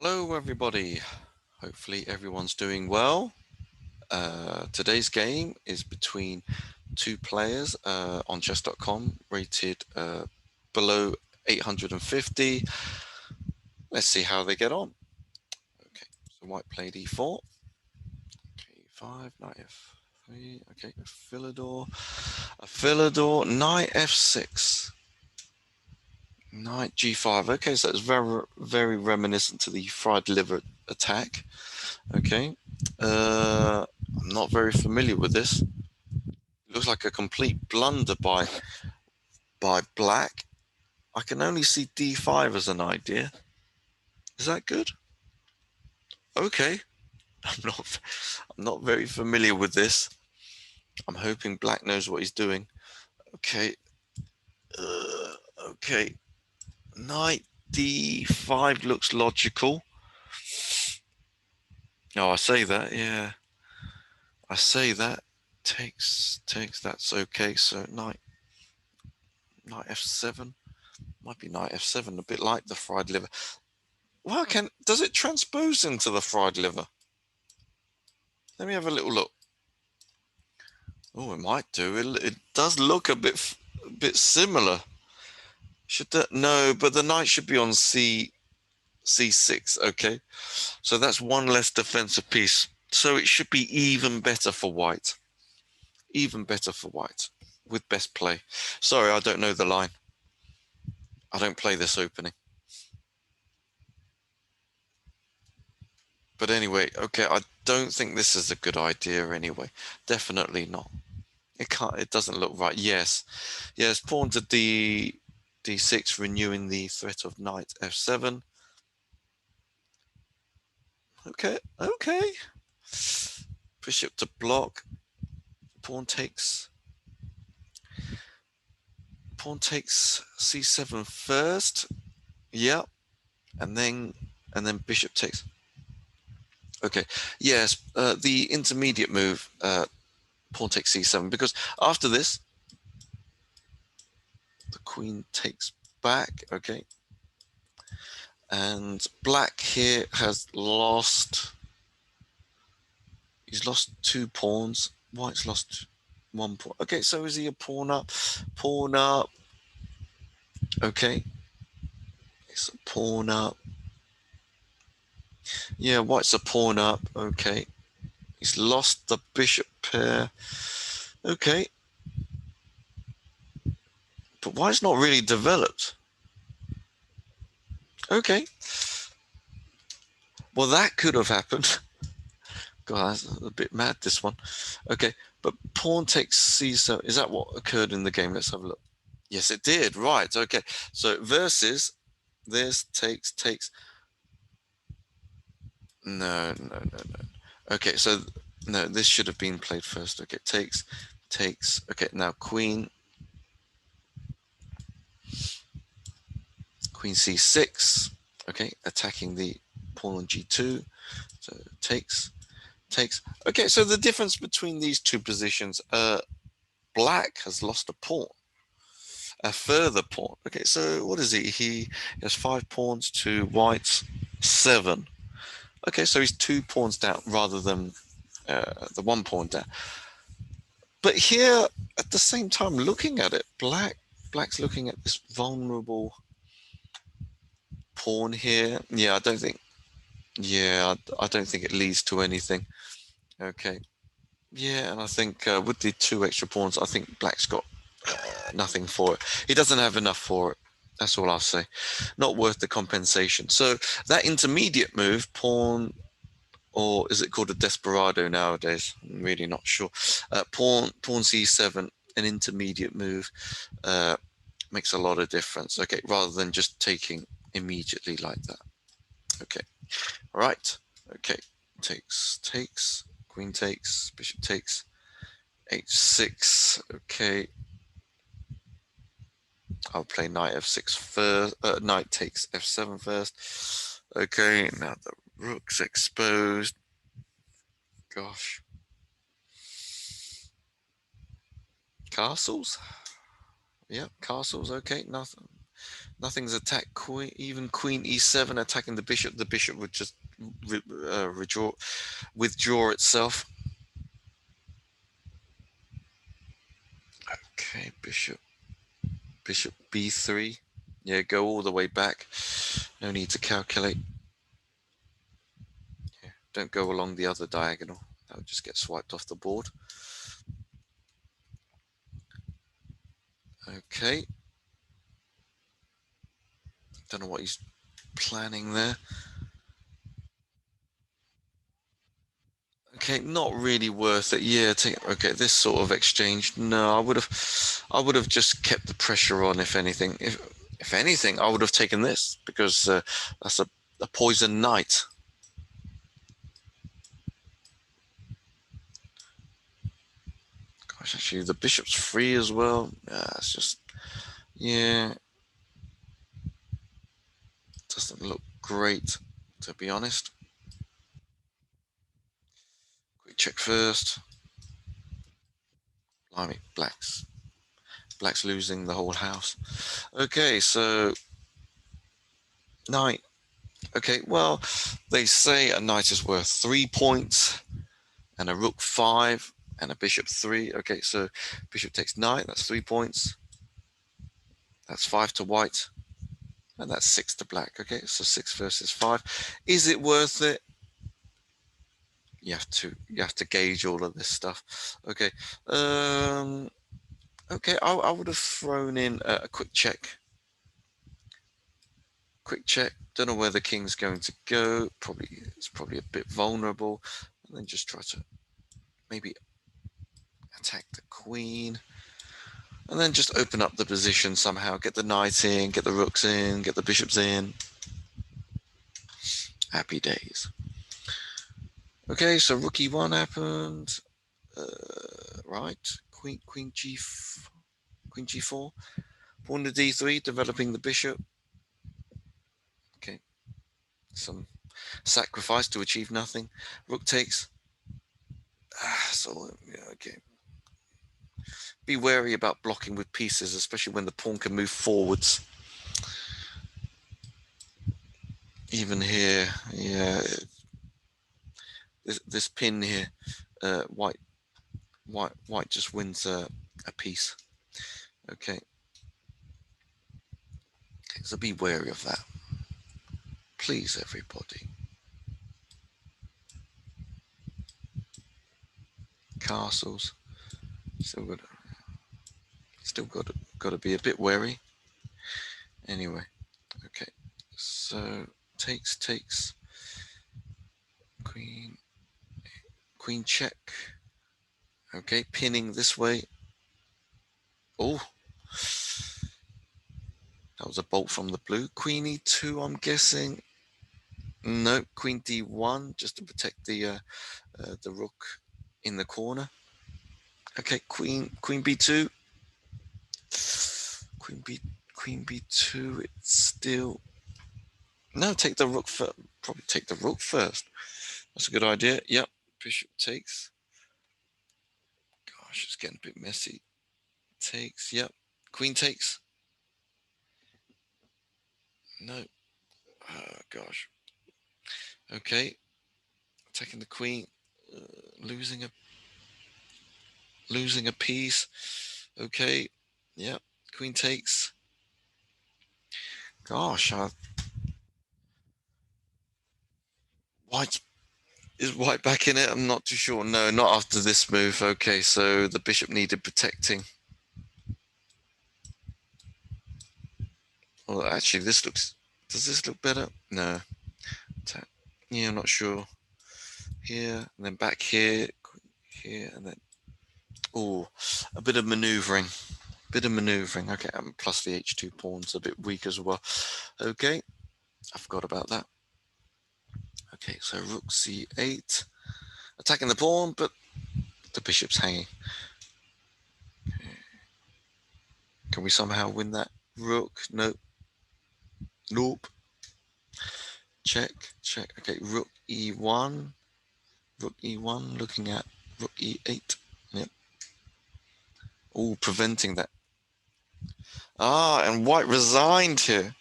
Hello everybody, hopefully everyone's doing well. Today's game is between two players on chess.com rated below 850. Let's see how they get on. Okay, so white played e4, okay, e5, knight f3, okay, a Philidor, knight f6, knight g5. Okay, so it's very reminiscent to the fried liver attack. Okay, I'm not very familiar with this. It looks like a complete blunder by black. I can only see d5 as an idea. Is that good? Okay. I'm not very familiar with this. I'm hoping black knows what he's doing. Okay. Uh, okay. Knight d5 looks logical. Oh, I say that, yeah. I say that. Takes, that's okay. So knight f7. Might be knight f7, a bit like the fried liver. Well, does it transpose into the fried liver? Let me have a little look. Oh, it might do. It does look a bit similar. Should that no? But the knight should be on c6. Okay, so that's one less defensive piece. So it should be even better for white. Even better for white with best play. Sorry, I don't know the line. I don't play this opening. But anyway, okay, I don't think this is a good idea anyway. Definitely not. It doesn't look right. Yes. Pawn to d6, renewing the threat of knight f7. Okay. Bishop to block. Pawn takes c7 first. Yeah. And then bishop takes. Okay. Yes, the intermediate move, pawn takes c7, because after this the queen takes back. Okay. And black here has lost. He's lost 2 pawns. White's lost 1 pawn. Okay, so is he a pawn up? Pawn up. Okay. It's a pawn up. Yeah, white's a pawn up. Okay. He's lost the bishop pair. Okay. But white's not really developed. Okay. Well, that could have happened. God, that's a bit mad, this one. Okay, but pawn takes c7. Is that what occurred in the game? Let's have a look. Yes, it did. Right. Okay. So versus this takes. No. Okay, so no, this should have been played first. Okay, takes. Okay, now queen c6. Okay, attacking the pawn on g2. So takes. Okay, so the difference between these two positions, black has lost a pawn. A further pawn. Okay, so what is he? He has 5 pawns to white's 7. Okay, so he's 2 pawns down rather than the 1 pawn down. But here, at the same time, looking at it, black's looking at this vulnerable pawn here. Yeah, I don't think. Yeah, I don't think it leads to anything. Okay. Yeah, and I think with the 2 extra pawns, I think black's got nothing for it. He doesn't have enough for it. That's all I'll say. Not worth the compensation. So that intermediate move, pawn, or is it called a desperado nowadays? I'm really not sure. Pawn c7, an intermediate move, makes a lot of difference. Okay, rather than just taking immediately like that. Okay, all right. Okay, takes, queen takes, bishop takes, h6. Okay, I'll play knight f6 first. Knight takes f7 first. Okay, now the rook's exposed. Gosh. Castles? Yep, castles. Okay, Nothing's attacked. Queen, even Queen e7 attacking the bishop. The bishop would just withdraw itself. Okay, bishop b3. Yeah, go all the way back. No need to calculate. Yeah, don't go along the other diagonal. That would just get swiped off the board. Okay. Don't know what he's planning there. Okay, not really worth it. Yeah, okay, this sort of exchange. No, I would have just kept the pressure on. If anything, if anything, I would have taken this because that's a poison knight. Gosh, actually, the bishop's free as well. It's just, yeah, doesn't look great, to be honest. Quick check first. Blimey, black's losing the whole house. Okay, so knight. Okay, well, they say a knight is worth 3 points and a rook 5 and a bishop 3. Okay, so bishop takes knight, that's 3 points. That's 5 to white, and that's 6 to black. Okay, so 6 versus 5. Is it worth it? You have to gauge all of this stuff. Okay, okay, I would have thrown in a quick check. Quick check. Don't know where the king's going to go. It's probably a bit vulnerable. And then just try to maybe attack the queen. And then just open up the position somehow. Get the knight in, get the rooks in, get the bishops in. Happy days. Okay, so rook e1 happened. Right. Queen g4. Pawn to d3, developing the bishop. Okay. Some sacrifice to achieve nothing. Rook takes. So, yeah, okay. Be wary about blocking with pieces, especially when the pawn can move forwards. Even here, yeah. This pin here, white just wins a piece. Okay. So be wary of that. Please, everybody. Castles. Still got to be a bit wary. Anyway, okay. So takes. Queen check. Okay, pinning this way. Oh, that was a bolt from the blue. Queen e2, I'm guessing. No, queen d1 just to protect the rook in the corner. Okay, queen b2. Queen b2. It's still no. Take the rook first. Probably take the rook first. That's a good idea. Yep. Bishop takes. Gosh, it's getting a bit messy. Takes. Yep. Queen takes. No. Oh gosh. Okay. Taking the queen. Losing a piece. Okay. Yep. Queen takes. Gosh. White is white back in it? I'm not too sure. No, not after this move. Okay, so the bishop needed protecting. Well, actually, does this look better? No. Yeah, I'm not sure. Here, and then back here, and then, oh, a bit of maneuvering. Okay, plus the h2 pawn's a bit weak as well. Okay, I forgot about that. Okay, so rook c8. Attacking the pawn, but the bishop's hanging. Can we somehow win that rook? Nope. Nope. Check. Okay, rook e1. Looking at rook e8. Yep. Oh, preventing that. Ah, and white resigned here.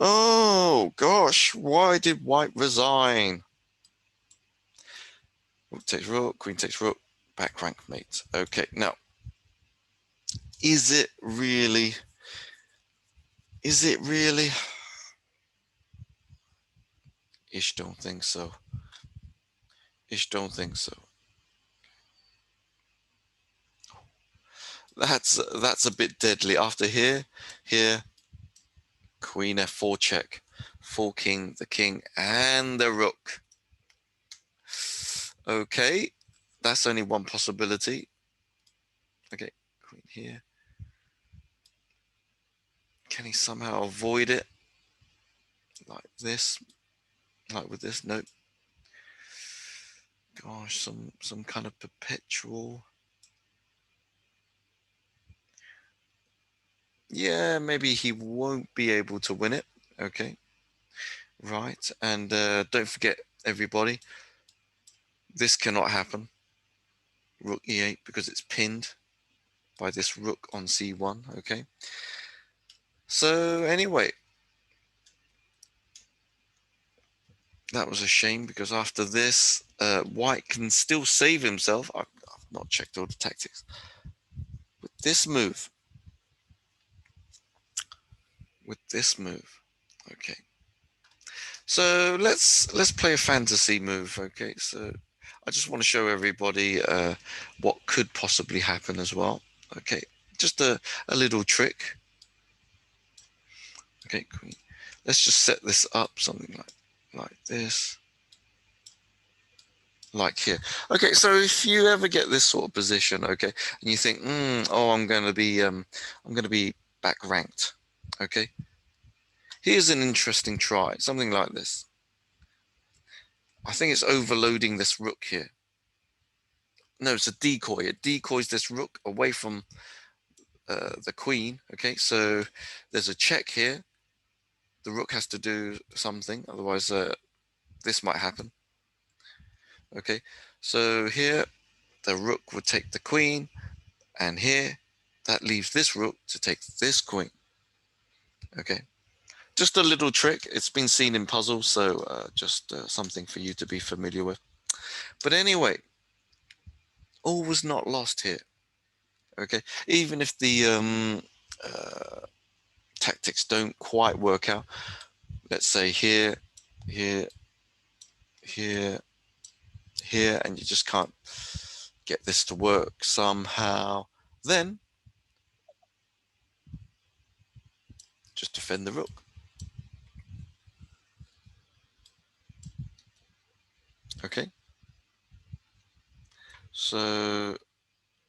Oh, gosh. Why did white resign? Rook takes rook, queen takes rook, back rank mate. Okay, now, is it really? Is it really? Ish don't think so. Ish don't think so. That's a bit deadly. After here, queen f4 check, full king, the king, and the rook. Okay, that's only one possibility. Okay, queen here. Can he somehow avoid it? Like this, like with this? Nope. Gosh, some kind of perpetual. Yeah, maybe he won't be able to win it. Okay, right. And don't forget, everybody, this cannot happen. Rook e8 because it's pinned by this rook on c1. Okay. So anyway, that was a shame because after this, white can still save himself. I've not checked all the tactics. With this move, okay. So let's play a fantasy move. Okay, so I just want to show everybody what could possibly happen as well. Okay, just a little trick. Okay, queen. Let's just set this up something like this. Like here. Okay, so if you ever get this sort of position, okay, and you think, oh, I'm going to be back ranked. Okay, here's an interesting try, something like this. I think it's overloading this rook here. No, it's a decoy. It decoys this rook away from the queen. Okay, so there's a check here. The rook has to do something, otherwise this might happen. Okay, so here the rook would take the queen, and here that leaves this rook to take this queen. Okay, just a little trick. It's been seen in puzzles, so just something for you to be familiar with. But anyway, all was not lost here. Okay, even if the tactics don't quite work out, let's say here, here, here, here, and you just can't get this to work somehow, then just defend the rook. Okay, so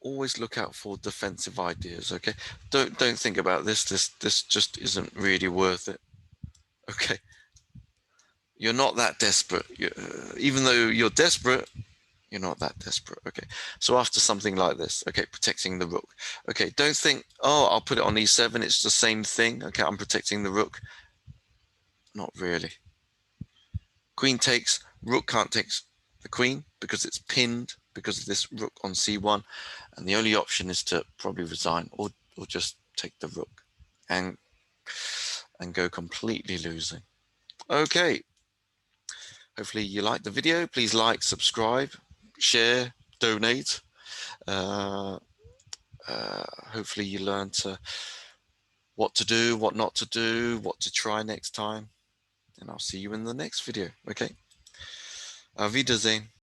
always look out for defensive ideas. Okay, don't think about this just isn't really worth it. Okay, you're not that desperate. Even though you're desperate, you're not that desperate. Okay, so after something like this, okay, protecting the rook. Okay, don't think, oh, I'll put it on e7, it's the same thing. Okay, I'm protecting the rook. Not really. Queen takes, rook can't take the queen because it's pinned because of this rook on c1, and the only option is to probably resign or just take the rook and go completely losing. Okay, hopefully you liked the video. Please like, subscribe, share, donate. uh, Hopefully you learned what to do, what not to do, what to try next time, and I'll see you in the next video. Okay, auf Wiedersehen.